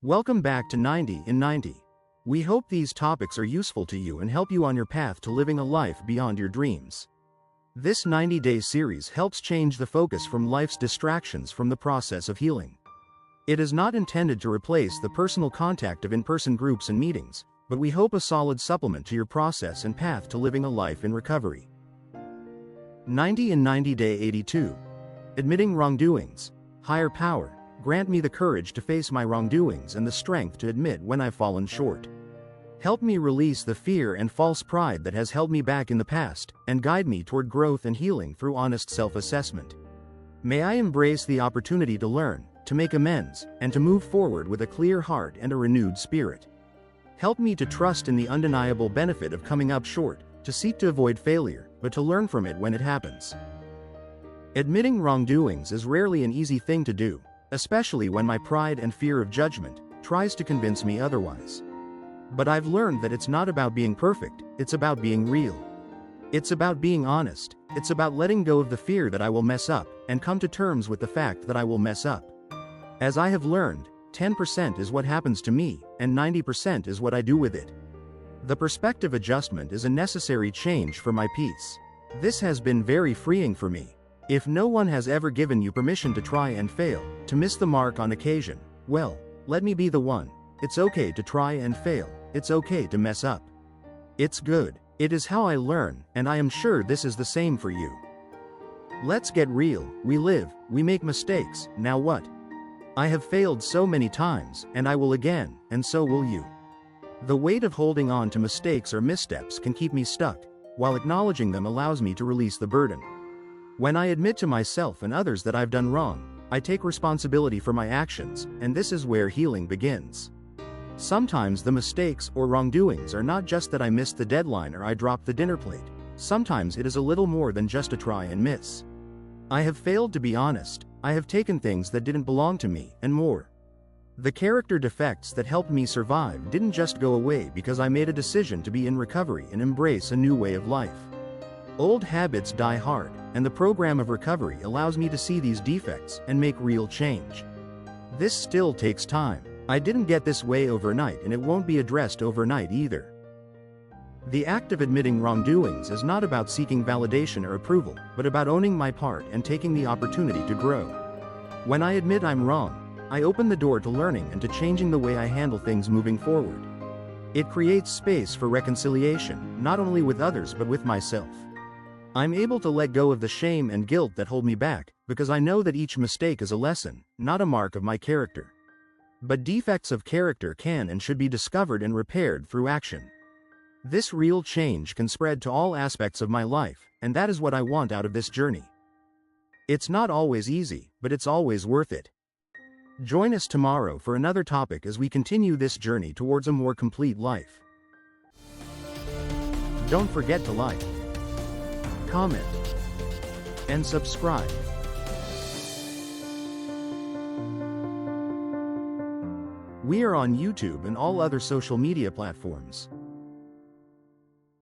Welcome back to 90 in 90. We hope these topics are useful to you and help you on your path to living a life beyond your dreams. This 90-day series helps change the focus from life's distractions from the process of healing. It is not intended to replace the personal contact of in-person groups and meetings, but we hope a solid supplement to your process and path to living a life in recovery. 90 in 90 Day 82. Admitting wrongdoings. Higher power, grant me the courage to face my wrongdoings and the strength to admit when I've fallen short. Help me release the fear and false pride that has held me back in the past, and guide me toward growth and healing through honest self-assessment. May I embrace the opportunity to learn, to make amends, and to move forward with a clear heart and a renewed spirit. Help me to trust in the undeniable benefit of coming up short, to seek to avoid failure, but to learn from it when it happens. Admitting wrongdoings is rarely an easy thing to do, especially when my pride and fear of judgment tries to convince me otherwise. But I've learned that it's not about being perfect, it's about being real. It's about being honest, it's about letting go of the fear that I will mess up, and come to terms with the fact that I will mess up. As I have learned, 10% is what happens to me, and 90% is what I do with it. The perspective adjustment is a necessary change for my peace. This has been very freeing for me. If no one has ever given you permission to try and fail, to miss the mark on occasion, well, let me be the one. It's okay to try and fail, it's okay to mess up. It's good. It is how I learn, and I am sure this is the same for you. Let's get real. We live, we make mistakes, now what? I have failed so many times, and I will again, and so will you. The weight of holding on to mistakes or missteps can keep me stuck, while acknowledging them allows me to release the burden. When I admit to myself and others that I've done wrong, I take responsibility for my actions, and this is where healing begins. Sometimes the mistakes or wrongdoings are not just that I missed the deadline or I dropped the dinner plate. Sometimes it is a little more than just a try and miss. I have failed to be honest, I have taken things that didn't belong to me, and more. The character defects that helped me survive didn't just go away because I made a decision to be in recovery and embrace a new way of life. Old habits die hard, and the program of recovery allows me to see these defects and make real change. This still takes time. I didn't get this way overnight, and it won't be addressed overnight either. The act of admitting wrongdoings is not about seeking validation or approval, but about owning my part and taking the opportunity to grow. When I admit I'm wrong, I open the door to learning and to changing the way I handle things moving forward. It creates space for reconciliation, not only with others but with myself. I'm able to let go of the shame and guilt that hold me back, because I know that each mistake is a lesson, not a mark of my character. But defects of character can and should be discovered and repaired through action. This real change can spread to all aspects of my life, and that is what I want out of this journey. It's not always easy, but it's always worth it. Join us tomorrow for another topic as we continue this journey towards a more complete life. Don't forget to like, comment, and subscribe. We are on YouTube and all other social media platforms.